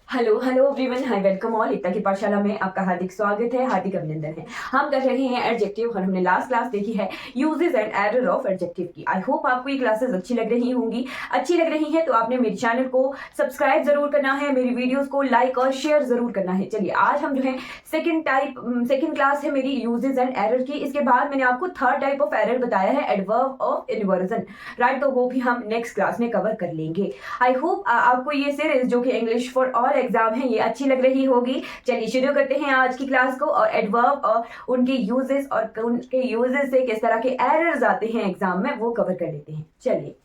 Hello hello everyone, hi welcome all. Ekta की पाठशाला में आपका हार्दिक स्वागत है, हार्दिक अभिनंदन है। हम कर रहे हैं एडजेक्टिव और हमने लास्ट क्लास देखी है uses and error of adjective की। आई होप आपको ये क्लासेस अच्छी लग रही होंगी। अच्छी लग रही है तो आपने मेरे चैनल को सब्सक्राइब जरूर करना है, मेरी वीडियोस को लाइक और शेयर जरूर करना है। चलिए आज हम जो है सेकंड क्लास है मेरी यूजेस एंड एरर की। इसके बाद मैंने आपको थर्ड टाइप ऑफ एरर बताया है, एडवर्ब ऑफ इन्वर्जन, राइट। तो वो भी हम नेक्स्ट क्लास में कवर कर लेंगे। आई होप आपको ये सीरीज जो कि इंग्लिश फॉर ऑल एग्जाम है ये अच्छी लग रही होगी। चलिए शुरू करते हैं आज की क्लास को, और एडवर्ब और उनके यूजेस और उनके यूजेस से किस तरह के एरर्स आते हैं एग्जाम में वो कवर कर लेते हैं। चलिए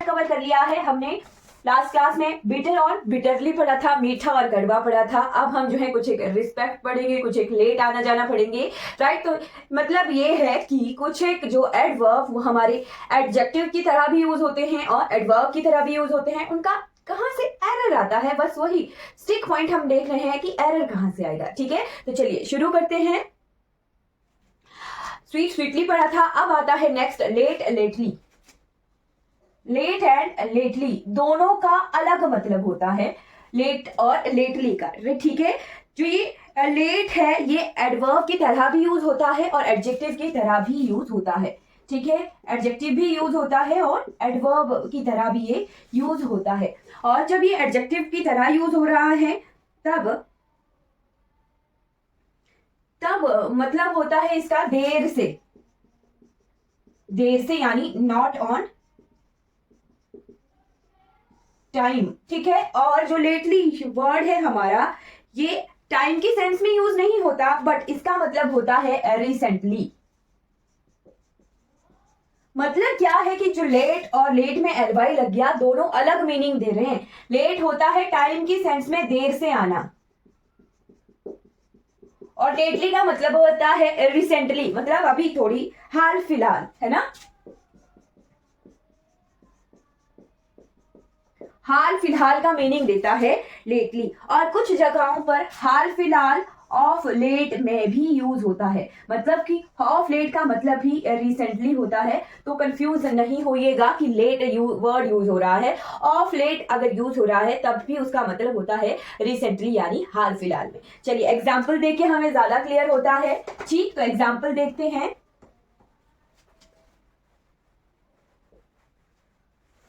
कवर कर लिया है हमने। लास्ट क्लास में बिटर और बिटरली पढ़ा था, मीठा और कड़वा पढ़ा था। अब हम जो है कुछ एक रिस्पेक्ट पढ़ेंगे, कुछ एक लेट आना जाना पढ़ेंगे, राइट। तो मतलब ये है कि कुछ एक जो एडवर्ब वो हमारे एडजेक्टिव की तरह भी यूज होते हैं और एडवर्ब की तरह भी यूज होते हैं। उनका कहां से एरर आता है, बस वही स्टिक पॉइंट हम देख रहे हैं कि एरर कहां से आएगा। ठीक है, तो चलिए शुरू करते हैं। स्वीट स्वीटली पढ़ा था, अब आता है next late lately. Late and lately दोनों का अलग मतलब होता है, लेट और लेटली का, ठीक है। जो ये लेट है ये एडवर्ब की तरह भी यूज होता है और एडजेक्टिव की तरह भी यूज होता है, ठीक है। एडजेक्टिव भी यूज होता है और एडवर्ब की तरह भी ये यूज होता है। और जब ये एडजेक्टिव की तरह यूज हो रहा है तब तब मतलब होता है इसका देर से, देर से यानी नॉट ऑन टाइम, ठीक है। और जो लेटली वर्ड है हमारा ये टाइम की सेंस में यूज नहीं होता, बट इसका मतलब होता है रिसेंटली। मतलब क्या है कि जो लेट और लेट में एलवाई लग गया, दोनों अलग मीनिंग दे रहे हैं। लेट होता है टाइम की सेंस में देर से आना, और लेटली का मतलब होता है रिसेंटली, मतलब अभी थोड़ी हाल फिलहाल, है ना। हाल फिलहाल का मीनिंग देता है लेटली। और कुछ जगहों पर हाल फिलहाल ऑफ लेट में भी यूज होता है, मतलब कि ऑफ लेट का मतलब भी रिसेंटली होता है। तो कंफ्यूज नहीं होइएगा कि लेट वर्ड यूज हो रहा है, ऑफ लेट अगर यूज हो रहा है तब भी उसका मतलब होता है रिसेंटली यानी हाल फिलहाल में। चलिए एग्जाम्पल देके हमें ज्यादा क्लियर होता है, ठीक। तो एग्जाम्पल देखते हैं।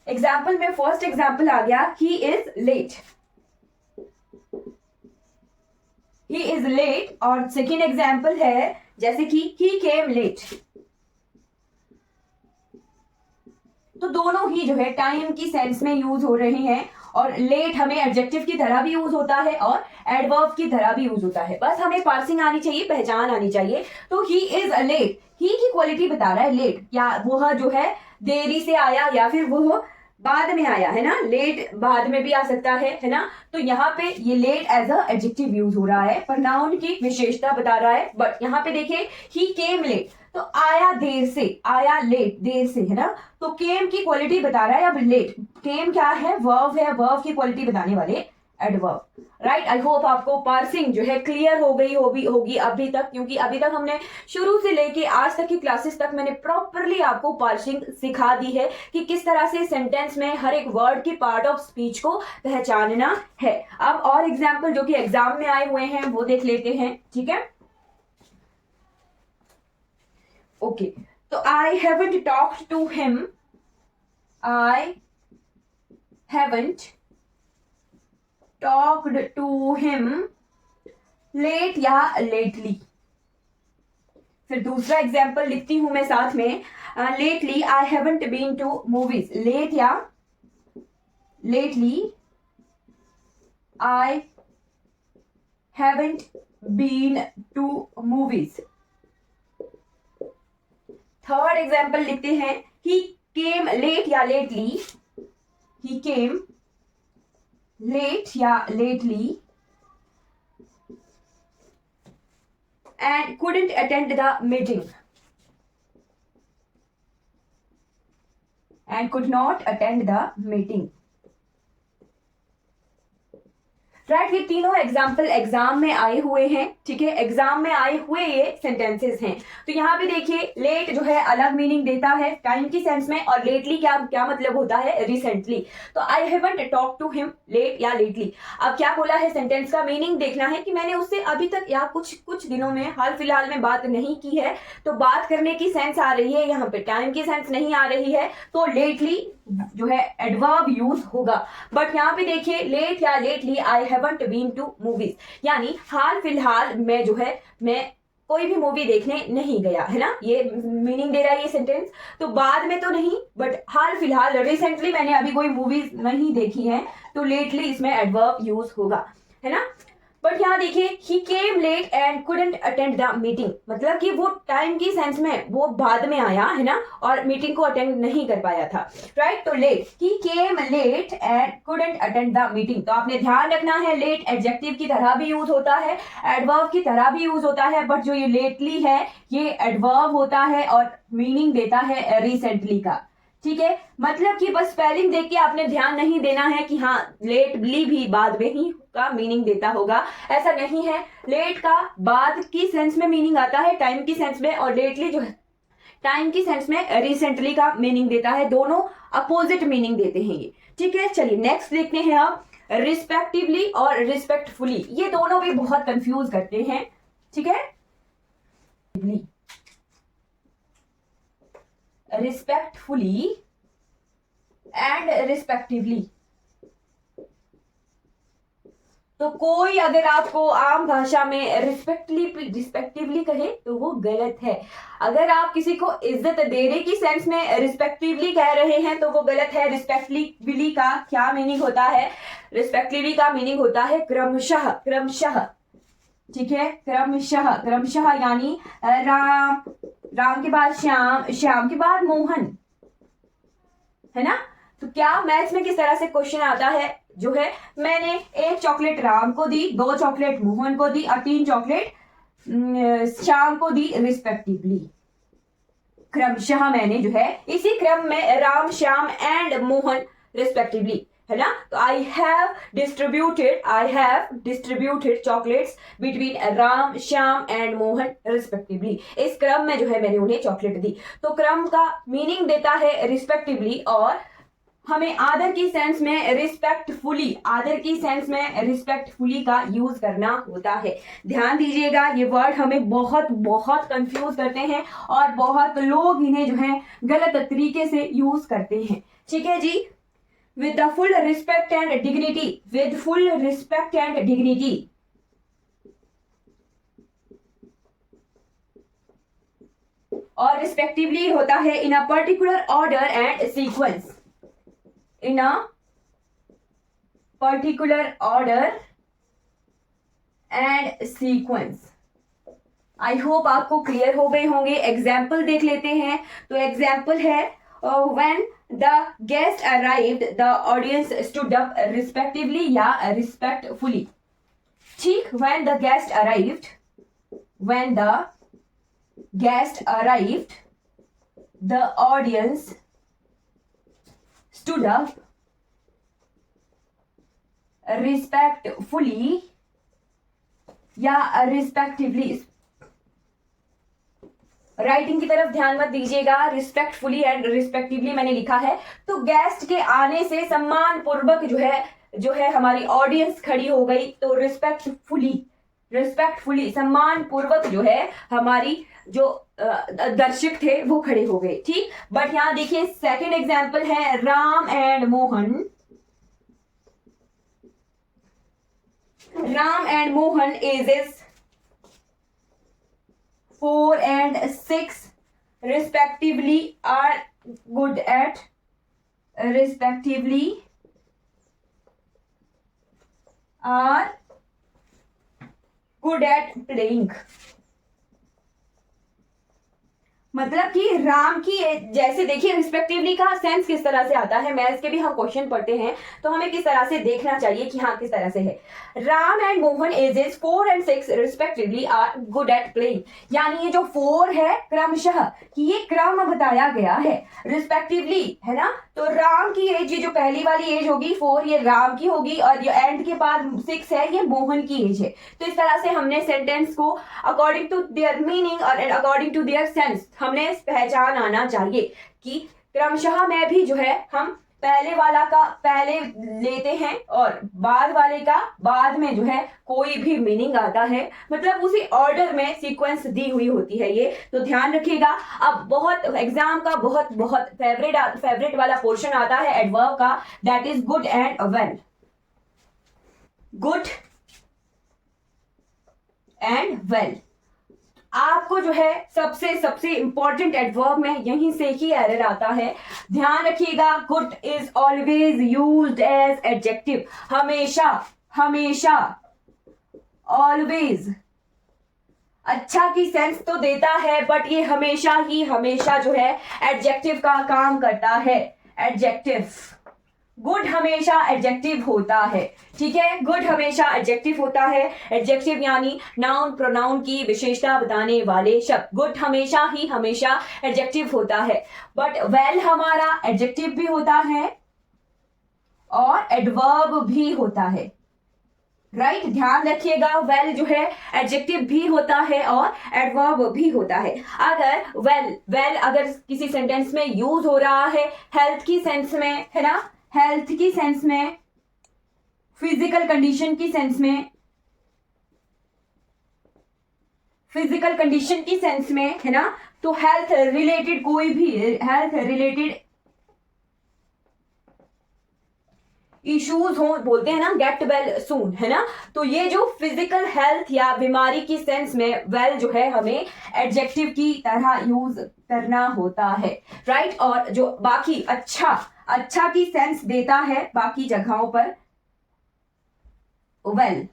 एग्जाम्पल में फर्स्ट एग्जाम्पल आ गया, he is late. He is late. और सेकेंड एग्जाम्पल है जैसे कि ही केम लेट। तो दोनों ही जो है टाइम की सेंस में यूज हो रहे हैं, और लेट हमें एडजेक्टिव की तरह भी यूज होता है और एडवर्ब की तरह भी यूज होता है। बस हमें पार्सिंग आनी चाहिए, पहचान आनी चाहिए। तो ही इज लेट, ही की क्वालिटी बता रहा है लेट, या वह जो है देरी से आया या फिर वह बाद में आया, है ना। लेट बाद में भी आ सकता है ना। तो यहाँ पे ये late as a adjective use हो रहा है, पर नाउन की विशेषता बता रहा है। बट यहाँ पे देखिए ही केम लेट, तो आया देर से, आया लेट देर से, है ना। तो केम की क्वालिटी बता रहा है। अब लेट, केम क्या है, वर्ब है, वर्ब की क्वालिटी बताने वाले एडवर्ब, राइट। आई होप आपको पार्सिंग जो है क्लियर हो गई होगी अभी तक, क्योंकि अभी तक हमने शुरू से लेके आज तक की क्लासेस तक मैंने प्रॉपरली आपको पार्सिंग सिखा दी है कि किस तरह से सेंटेंस में हर एक वर्ड की पार्ट ऑफ स्पीच को पहचानना है। अब और एग्जाम्पल जो कि एग्जाम में आए हुए हैं वो देख लेते हैं, ठीक है। ओके, तो I haven't talked to him, I haven't talked to him late या लेटली। फिर दूसरा एग्जाम्पल लिखती हूं मैं साथ में, lately I haven't been to movies. Late या lately I haven't been to movies. Third example लिखते हैं, ही केम लेट या लेटली, ही केम लेट या lately and couldn't attend the meeting, and could not attend the meeting. Right, ये तीनों example exam में आए हुए हैं, ठीक है, एग्जाम में आए हुए ये सेंटेंसेस हैं। तो यहाँ पे देखिए लेट जो है अलग मीनिंग देता है टाइम की सेंस में, और लेटली क्या क्या मतलब होता है, रिसेंटली। तो I haven't talk to him late या लेटली। अब क्या बोला है, सेंटेंस का मीनिंग देखना है कि मैंने उससे अभी तक या कुछ दिनों में हाल फिलहाल में बात नहीं की है। तो बात करने की सेंस आ रही है, यहाँ पे टाइम की सेंस नहीं आ रही है, तो लेटली जो है एडवर्ब यूज होगा। बट यहाँ पे देखिए लेट या lately I haven't been to movies, यानी हाल फिलहाल में जो है मैं कोई भी मूवी देखने नहीं गया, है ना, ये मीनिंग दे रहा है ये सेंटेंस। तो बाद में तो नहीं, बट हाल फिलहाल रिसेंटली मैंने अभी कोई मूवी नहीं देखी है, तो लेटली इसमें एडवर्ब यूज होगा, है ना। बट यहाँ देखिए he came late and couldn't attend the meeting, मतलब कि वो टाइम की सेंस में वो बाद में आया, है ना, और मीटिंग को अटेंड नहीं कर पाया था, राइट। तो late, he came late and couldn't attend the meeting. तो आपने ध्यान रखना है लेट एडजेक्टिव की तरह भी यूज होता है, एडवर्ब की तरह भी यूज होता है, बट जो ये लेटली है ये एडवर्ब होता है और मीनिंग देता है रिसेंटली का, ठीक है। मतलब कि बस स्पेलिंग देख के आपने ध्यान नहीं देना है कि हाँ लेटली भी बाद में ही का मीनिंग देता होगा, ऐसा नहीं है। लेट का बाद की सेंस में मीनिंग आता है टाइम की सेंस में, और लेटली जो है टाइम की सेंस में रिसेंटली का मीनिंग देता है, दोनों अपोजिट मीनिंग देते हैं ये, ठीक है। चलिए नेक्स्ट देखते हैं आप, रिस्पेक्टिवली और रिस्पेक्टफुली, ये दोनों भी बहुत कंफ्यूज करते हैं, ठीक है। रिस्पेक्टफुली एंड रिस्पेक्टिवली, तो कोई अगर आपको आम भाषा में रिस्पेक्टिवली कहे तो वो गलत है। अगर आप किसी को इज्जत देने की सेंस में रिस्पेक्टिवली कह रहे हैं तो वो गलत है। रिस्पेक्टिवली का क्या मीनिंग होता है, रिस्पेक्टिवली का मीनिंग होता है क्रमशः, क्रमशः, ठीक है, क्रमशः, क्रमशः यानी राम, राम के बाद श्याम, श्याम के बाद मोहन, है ना। तो क्या मैथ्स में किस तरह से क्वेश्चन आता है, जो है मैंने 1 चॉकलेट राम को दी, 2 चॉकलेट मोहन को दी और 3 चॉकलेट श्याम को दी रिस्पेक्टिवली। क्रमशः मैंने जो है इसी क्रम में राम, श्याम एंड मोहन रिस्पेक्टिवली, है ना। तो I have distributed chocolates between Ram, Shyam and Mohan respectively. इस क्रम में जो है मैंने उन्हें चॉकलेट दी। तो क्रम का मीनिंग देता है रिस्पेक्टिवली, और हमें आदर की सेंस में रिस्पेक्टफुली, आदर की सेंस में रिस्पेक्टफुली का यूज करना होता है। ध्यान दीजिएगा ये वर्ड हमें बहुत बहुत कंफ्यूज करते हैं और बहुत लोग इन्हें जो है गलत तरीके से यूज करते हैं, ठीक है जी। with the full respect and dignity, with full respect and dignity, और रिस्पेक्टिवली होता है in a particular order and sequence, in a particular order and sequence। I hope आपको क्लियर हो गए होंगे। एग्जाम्पल देख लेते हैं। तो एग्जाम्पल है when the guest arrived the audience stood up respectively या respectfully, ठीक। when the guest arrived the audience stood up respectfully या respectively। राइटिंग की तरफ ध्यान मत दीजिएगा, रिस्पेक्टफुली एंड रिस्पेक्टिवली मैंने लिखा है। तो गेस्ट के आने से सम्मान पूर्वक जो है हमारी ऑडियंस खड़ी हो गई, तो रिस्पेक्टफुली सम्मान पूर्वक जो है हमारी जो दर्शक थे वो खड़े हो गए, ठीक। बट यहाँ देखिए सेकंड एग्जांपल है Ram and Mohan, Ram and Mohan ages 4 and 6 respectively are good at playing। मतलब कि राम की जैसे देखिए रिस्पेक्टिवली का सेंस किस तरह से आता है, मैथ्स के भी हम क्वेश्चन पढ़ते हैं तो हमें किस तरह से देखना चाहिए कि हाँ किस तरह से है। Ram and Mohan ages 4 and 6 respectively are good at playing, यानी ये जो 4 है क्रमशः कि ये क्रम बताया गया है रिस्पेक्टिवली, है ना। तो राम की एज, ये जो पहली वाली एज होगी 4 ये राम की होगी, और ये एंड के बाद 6 है ये मोहन की एज है। तो इस तरह से हमने सेंटेंस को अकॉर्डिंग टू देयर मीनिंग और अकॉर्डिंग टू देयर सेंस हमने पहचान आना चाहिए कि क्रमशः में भी जो है हम पहले वाला का पहले लेते हैं और बाद वाले का बाद में जो है कोई भी मीनिंग आता है, मतलब उसी ऑर्डर में सीक्वेंस दी हुई होती है ये, तो ध्यान रखिएगा। अब बहुत एग्जाम का बहुत बहुत फेवरेट वाला पोर्शन आता है एडवर्ब का, that is good and well. Good and well आपको जो है सबसे इंपॉर्टेंट एडवर्ब में यहीं से ही एरर आता है, ध्यान रखिएगा। Good is always used as adjective, हमेशा ऑलवेज अच्छा की सेंस तो देता है, बट ये हमेशा जो है एडजेक्टिव का काम करता है। एडजेक्टिव, गुड हमेशा एडजेक्टिव होता है, ठीक है। गुड हमेशा एडजेक्टिव होता है। एडजेक्टिव यानी नाउन प्रोनाउन की विशेषता बताने वाले शब्द। गुड हमेशा एडजेक्टिव होता है, बट वेल हमारा एडजेक्टिव भी होता है और एडवर्ब भी होता है, राइट। ध्यान रखिएगा, वेल जो है एडजेक्टिव भी होता है और एडवर्ब भी होता है। अगर वेल अगर किसी सेंटेंस में यूज हो रहा है हेल्थ की सेंस में, है ना, हेल्थ की सेंस में, फिजिकल कंडीशन की सेंस में, है ना, तो हेल्थ रिलेटेड कोई भी हेल्थ रिलेटेड इश्यूज हो, बोलते हैं ना गेट वेल सून, है ना। तो ये जो फिजिकल हेल्थ या बीमारी की सेंस में वेल जो है हमें एडजेक्टिव की तरह यूज करना होता है, राइट। और जो बाकी अच्छा की सेंस देता है बाकी जगहों पर well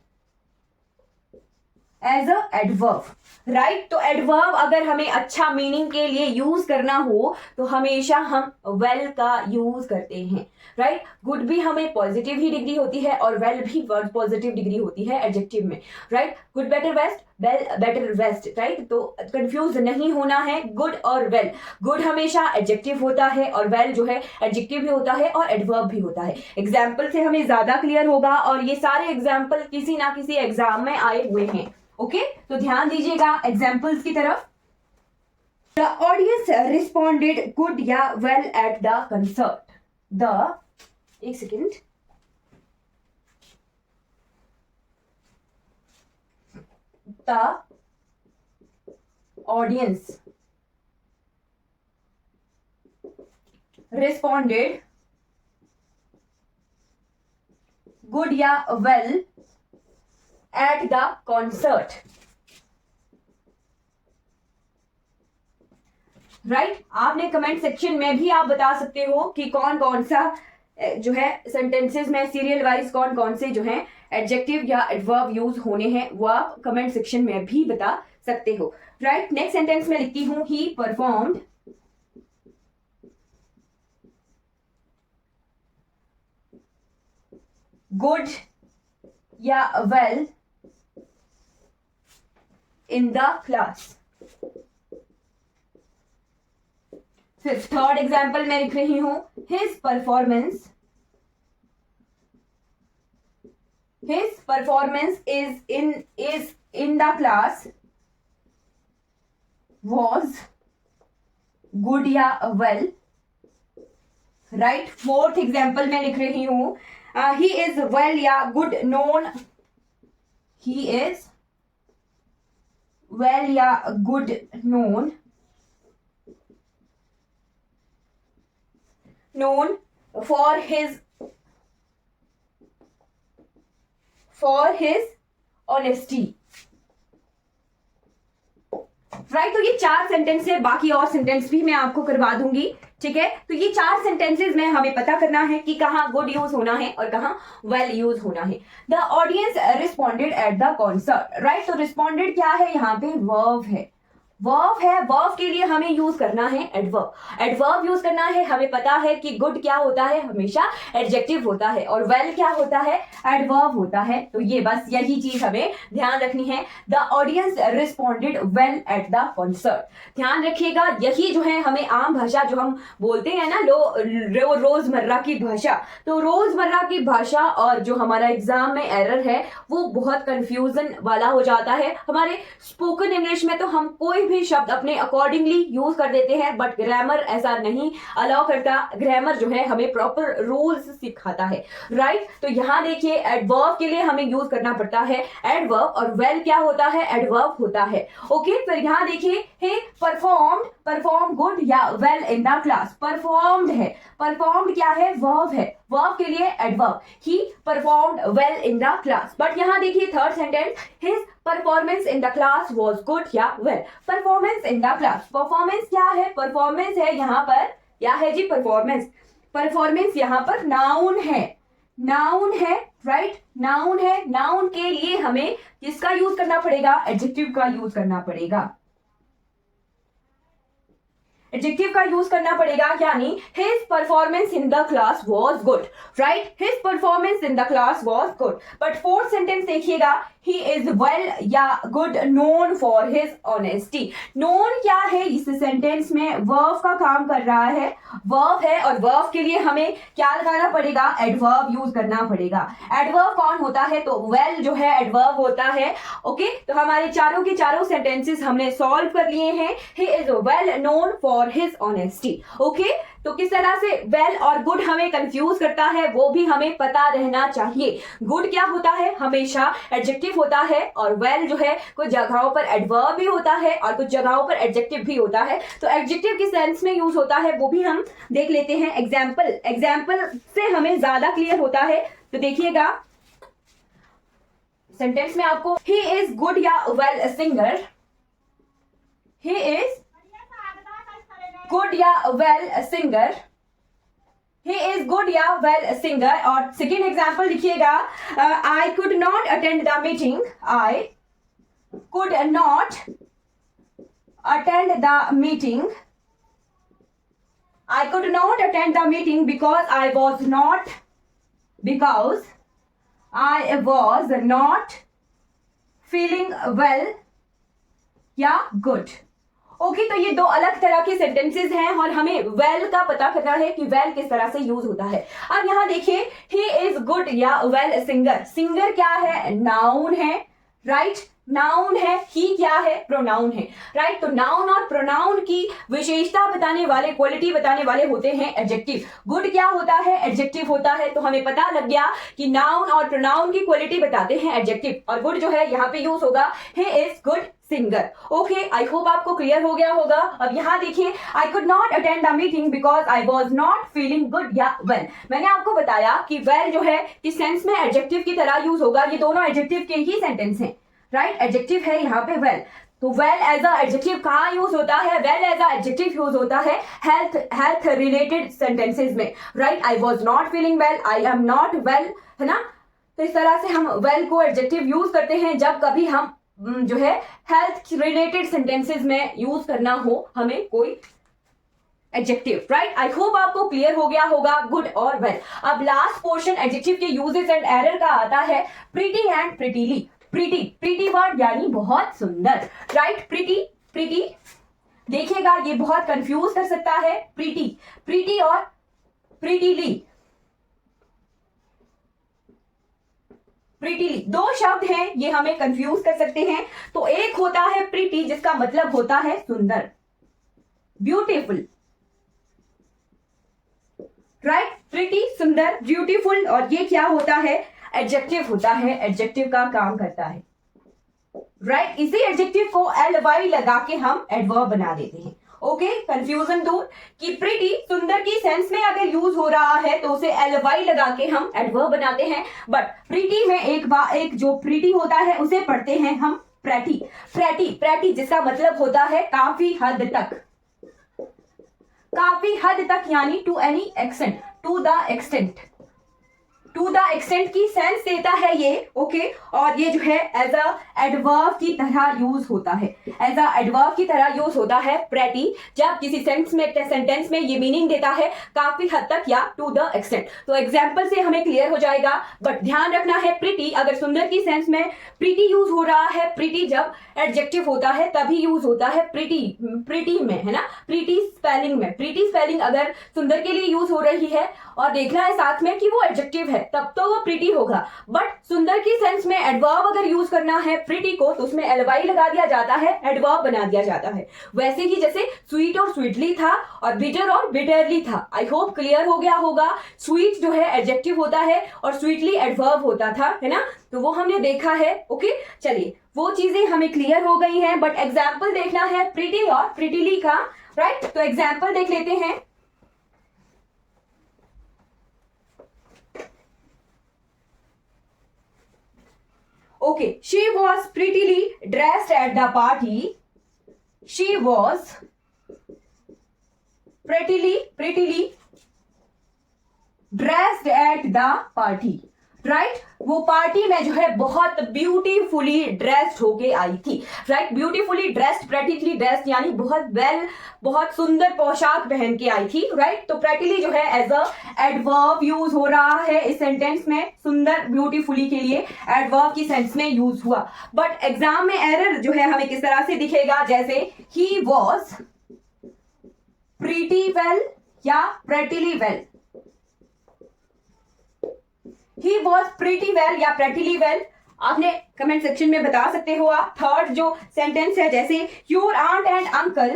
as a adverb, right. तो एडवर्ब अगर हमें अच्छा मीनिंग के लिए यूज करना हो तो हमेशा हम वेल का यूज करते हैं, राइट। गुड भी हमें पॉजिटिव ही डिग्री होती है और वेल भी वर्ड पॉजिटिव डिग्री होती है एडजेक्टिव में, right. Good better best, well better best, right. तो कंफ्यूज नहीं होना है गुड और वेल। गुड हमेशा एडजेक्टिव होता है और वेल जो है एडजेक्टिव भी होता है और एडवर्ब भी होता है। एग्जाम्पल से हमें ज्यादा क्लियर होगा और ये सारे एग्जाम्पल किसी ना किसी एग्जाम में आए हुए हैं, ओके। तो ध्यान दीजिएगा एग्जाम्पल्स की तरफ। द ऑडियंस रिस्पॉन्डेड गुड या वेल एट द कंसर्ट। एक second, the audience responded good या well at the concert, right. आपने कमेंट सेक्शन में भी आप बता सकते हो कि कौन सा जो है सेंटेंसेस में सीरियल वाइज कौन से जो है एडजेक्टिव या एडवर्ब यूज होने हैं, वो आप कमेंट सेक्शन में भी बता सकते हो, राइट। नेक्स्ट सेंटेंस में लिखती हूं ही परफॉर्म्ड गुड या वेल in the class। फिर थर्ड एग्जाम्पल मैं लिख रही हूं his performance is in the class was good या well, right। फोर्थ एग्जाम्पल मैं लिख रही हूं he is well या good known, he is well या good known for his honesty, right. तो ये 4 सेंटेंस है, बाकी और सेंटेंस भी मैं आपको करवा दूंगी, ठीक है। तो ये 4 सेंटेंसेस में हमें पता करना है कि कहाँ गुड यूज होना है और कहाँ वेल यूज होना है। The audience responded eight the concert, right. तो रिस्पॉन्डेड क्या है, यहाँ पे वर्ब है, वर्ब है, वर्ब के लिए हमें यूज करना है एडवर्ब। एडवर्ब यूज करना है, हमें पता है कि गुड क्या होता है, हमेशा एडजेक्टिव होता है, और वेल क्या होता है, एडवर्ब होता है। तो ये बस यही चीज हमें ध्यान रखनी है। The audience responded well at the concert. ध्यान रखिएगा, यही जो है हमें आम भाषा जो हम बोलते हैं ना, रोजमर्रा की भाषा, तो रोजमर्रा की भाषा और जो हमारा एग्जाम में एरर है वो बहुत कंफ्यूजन वाला हो जाता है। हमारे स्पोकन इंग्लिश में तो हम कोई भी शब्द अपने अकॉर्डिंगली यूज कर देते हैं, बट ग्रामर ऐसा नहीं अलाउ करता। ग्रामर जो है हमें प्रॉपर रूल्स सिखाता है, राइट। तो यहाँ देखिए एडवर्ब के लिए हमें यूज करना पड़ता है एडवर्ब, और वेल क्या होता है, एडवर्ब होता है। ओके, फिर यहाँ देखिए हे परफॉर्म गुड या well in the class. Performed है, परफॉर्म्ड क्या है, वर्ब है, वर्ब के लिए adverb. He performed well in the class. But यहाँ देखिए third sentence, his performance in the class was good या well. Performance in the class, performance क्या है, परफॉर्मेंस है यहाँ पर, क्या है जी, परफॉर्मेंस। परफॉर्मेंस यहाँ पर नाउन है, नाउन है, राइट, नाउन है। नाउन के लिए हमें किसका यूज करना पड़ेगा, एडजेक्टिव का यूज करना पड़ेगा, एडजेक्टिव का यूज करना पड़ेगा, यानी his performance in the class was good, right, his performance in the class was good. But fourth sentence देखिएगा, ही इज वेल या good known for his honesty. Known क्या है इस सेंटेंस में, वर्ब का काम कर रहा है, वर्ब है, और वर्ब के लिए हमें क्या लगाना पड़ेगा, एडवर्ब यूज करना पड़ेगा। एडवर्ब कौन होता है, तो वेल जो है एडवर्ब होता है। ओके, तो हमारे चारों के चारों सेंटेंसेस हमने सॉल्व कर लिए हैं। He is well known for his honesty. Okay, तो किस तरह से वेल और गुड हमें कंफ्यूज करता है वो भी हमें पता रहना चाहिए। गुड क्या होता है, हमेशा एडजेक्टिव होता है, और वेल जो है कुछ जगहों पर एडवर्ब भी होता है और कुछ जगहों पर एडजेक्टिव भी होता है। तो एडजेक्टिव किस सेंस में यूज होता है वो भी हम देख लेते हैं। एग्जाम्पल से हमें ज्यादा क्लियर होता है। तो देखिएगा सेंटेंस में आपको ही इज गुड या well singer, he is good या well singer, he is good या वेल सिंगर। और सेकेंड एग्जाम्पल लिखिएगा, I could not attend the meeting, I could not attend the meeting, I could not attend the meeting because I was not feeling well या good। Okay, तो ये दो अलग तरह के सेंटेंसेस हैं और हमें वेल का पता करना है कि वेल किस तरह से यूज होता है। अब यहाँ देखिए, ही इज गुड या वेल सिंगर। सिंगर क्या है, नाउन है, राइट, नाउन है। ही क्या है, प्रोनाउन है, राइट। तो नाउन और प्रोनाउन की विशेषता बताने वाले, क्वालिटी बताने वाले होते हैं एडजेक्टिव। गुड क्या होता है, एडजेक्टिव होता है। तो हमें पता लग गया कि नाउन और प्रोनाउन की क्वालिटी बताते हैं एडजेक्टिव, और गुड जो है यहाँ पे यूज होगा ही is good singer. Okay, I hope आपको क्लियर हो गया होगा। अब यहाँ देखिए, आई could not attend the meeting because I was not feeling good या वेल। मैंने आपको बताया कि वेल जो है किस सेंस में एडजेक्टिव की तरह यूज होगा। ये दोनों एडजेक्टिव के ही सेंटेंस हैं, राइट, एडजेक्टिव है यहाँ पे वेल। तो वेल एज अ एडजेक्टिव कहाँ यूज होता है, well as a adjective use होता है हेल्थ रिलेटेड सेंटेंसेज में, right. I was not feeling well, I am not well, है ना। तो इस तरह से हम वेल को एडजेक्टिव यूज करते हैं जब कभी हम जो है हेल्थ रिलेटेड सेंटेंसेज में यूज करना हो हमें कोई एडजेक्टिव, राइट। आई होप आपको क्लियर हो गया होगा गुड और वेल। अब लास्ट पोर्शन एडजेक्टिव के यूजेस एंड एरर का आता है, प्रीटी एंड प्रीटीली। प्रीटी वर्ड यानी बहुत सुंदर, राइट। प्रीटी देखिएगा ये बहुत कंफ्यूज कर सकता है, प्रीटी और प्रीटीली दो शब्द हैं, ये हमें कंफ्यूज कर सकते हैं। तो एक होता है प्रीटी जिसका मतलब होता है सुंदर, ब्यूटीफुल, राइट। प्रीटी, सुंदर, ब्यूटीफुल, और ये क्या होता है, एडजेक्टिव होता है, एडजेक्टिव का काम करता है, राइट। इसी एडजेक्टिव को ly लगा के हम एडवर्ब बना देते हैं। ओके, कंफ्यूजन दूर कि प्रीटी सुंदर की सेंस में अगर यूज हो रहा है तो उसे ly लगा के हम एडवर्ब बनाते हैं। बट प्रीटी में एक जो प्रीटी होता है उसे पढ़ते हैं हम प्रेटी, जिसका मतलब होता है काफी हद तक, यानी to any extent, to the extent, to the extent की सेंस देता है ये, ओके। और ये जो है एज अ एडवर्ब की तरह यूज होता है, एज अ एडवर्ब की तरह यूज होता है प्रेटी, जब किसी सेंटेंस में ये मीनिंग देता है काफी हद तक या टू द एक्सटेंट। तो एग्जाम्पल से हमें क्लियर हो जाएगा, बट ध्यान रखना है प्रिटी अगर सुंदर की सेंस में प्रिटी यूज हो रहा है, प्रिटी जब एडजेक्टिव होता है तभी यूज होता है प्रिटी में, है ना, प्रिटी स्पेलिंग में। प्रिटी स्पेलिंग अगर सुंदर के लिए यूज हो रही है और देखना है साथ में कि वो एडजेक्टिव है, तब तो वो प्रिटी होगा। बट सुंदर की सेंस में एडवर्ब अगर यूज करना है प्रिटी को तो उसमें एलवाई लगा दिया जाता है, एडवर्ब बना दिया जाता है। वैसे ही जैसे स्वीट और स्वीटली था और बिटर और बिटरली था। आई होप क्लियर हो गया होगा। स्वीट जो है एडजेक्टिव होता है और स्वीटली एडवर्ब होता था, है ना, तो वो हमने देखा है, ओके। चलिए वो चीजें हमें क्लियर हो गई हैं, बट एग्जाम्पल देखना है प्रिटी और प्रिटीली का, राइट। तो एग्जाम्पल देख लेते हैं। Okay, she was prettily dressed at the party. She was prettily dressed at the party. Right वो पार्टी में जो है बहुत ब्यूटीफुली ड्रेस्ड होके आई थी, राइट। ब्यूटीफुली ड्रेस्ड, प्रेटिली ड्रेस्ड यानी बहुत सुंदर पोशाक पहन के आई थी, राइट। तो प्रेटिली जो है एज अ एडवर्ब यूज हो रहा है इस सेंटेंस में, सुंदर ब्यूटीफुली के लिए एडवर्ब की सेंस में यूज हुआ। बट एग्जाम में एरर जो है हमें किस तरह से दिखेगा, जैसे ही वॉज प्रीटी वेल या prettily well. He was pretty well या prettily well, आपने कमेंट सेक्शन में बता सकते हो आप। थर्ड जो सेंटेंस है, जैसे your aunt and uncle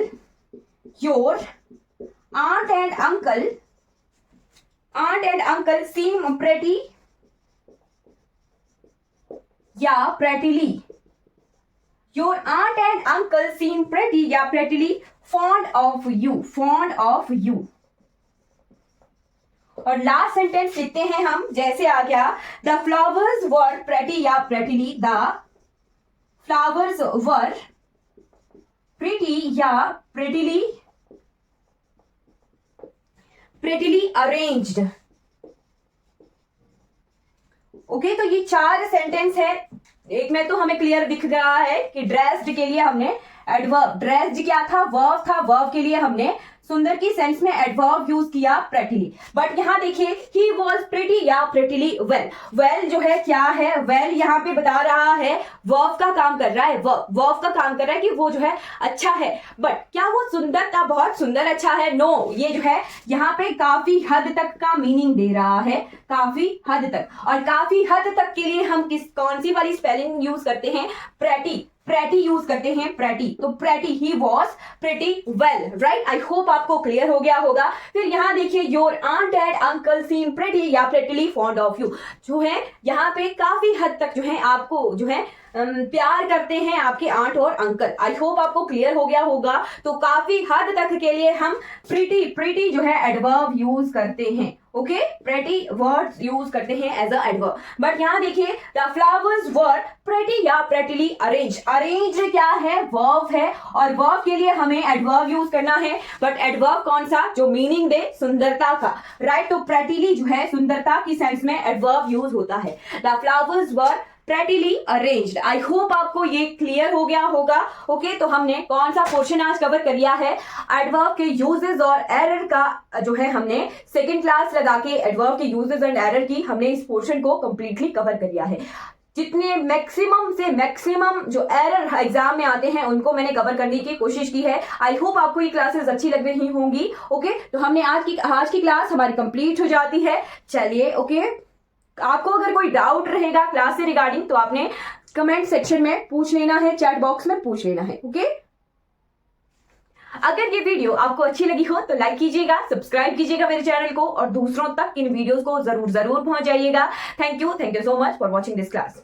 seem pretty या prettily। your aunt and uncle seem pretty या prettily fond of you। और लास्ट सेंटेंस लिखते हैं हम, जैसे आ गया द फ्लावर्स वर प्रेटी या प्रेटिली, द फ्लावर्स वर प्रिटी या प्रेटिली अरेंज्ड। ओके, तो ये 4 सेंटेंस है। एक में तो हमें क्लियर दिख रहा है कि ड्रेस्ड के लिए हमने एडवर्ब, ड्रेस्ड क्या था, वर्ब था, वर्ब के लिए हमने सुंदर की सेंस में एडवर्ब यूज किया प्रेटिली। बट यहाँ देखिए ही वॉज प्रिटी या प्रेटिली वेल। वेल जो है क्या है, वेल यहाँ पे बता रहा है वर्ब का काम कर रहा है, वर्ब का काम कर रहा है कि वो जो है अच्छा है। बट क्या वो सुंदर था, बहुत सुंदर अच्छा है? नो, ये जो है यहाँ पे काफी हद तक का मीनिंग दे रहा है, काफी हद तक। और काफी हद तक के लिए हम कौन सी वाली स्पेलिंग यूज करते हैं, प्रेटी यूज करते हैं, प्रेटी। तो pretty, he was pretty well, right. I hope आपको क्लियर हो गया होगा। फिर यहाँ देखिए your aunt and uncle seem pretty या प्रेटिली फॉन्ड ऑफ यू, जो है यहाँ पे काफी हद तक जो है आपको जो है प्यार करते हैं आपके आंट और अंकल। आई होप आपको क्लियर हो गया होगा। तो काफी हद तक के लिए हम प्रीटी जो है एडवर्ब यूज करते हैं, ओके, प्रेटी वर्ड्स यूज करते हैं एज अ एडवर्ब। बट यहाँ देखिए द फ्लावर्स वर प्रेटी या प्रेटिली अरेंज। अरेंज क्या है, वर्ब है, और वर्ब के लिए हमें एडवर्ब यूज करना है। बट एडवर्ब कौन सा, जो मीनिंग दे सुंदरता का, राइट। तो प्रेटिली जो है सुंदरता की सेंस में एडवर्ब यूज होता है। The flowers were prettily arranged. I hope आपको ये क्लियर हो गया होगा। ओके, तो हमने कौन सा पोर्शन आज कवर कर लिया है, एडवर्ब के यूजेस और एरर का जो है हमने सेकंड क्लास लगा के एडवर्ब के यूजेस एंड एरर की हमने इस पोर्शन को कंप्लीटली कवर कर लिया है। जितने मैक्सिमम से मैक्सिमम जो एरर एग्जाम में आते हैं उनको मैंने कवर करने की कोशिश की है। आई होप आपको ये क्लासेस अच्छी लग रही होंगी। ओके, तो हमने आज की क्लास हमारी कंप्लीट हो जाती है। चलिए, ओके, आपको अगर कोई डाउट रहेगा क्लास से रिगार्डिंग तो आपने कमेंट सेक्शन में पूछ लेना है, चैट बॉक्स में पूछ लेना है, ओके। अगर ये वीडियो आपको अच्छी लगी हो तो लाइक कीजिएगा, सब्सक्राइब कीजिएगा मेरे चैनल को और दूसरों तक इन वीडियोस को जरूर पहुंचाइएगा। Thank you so much for watching this class.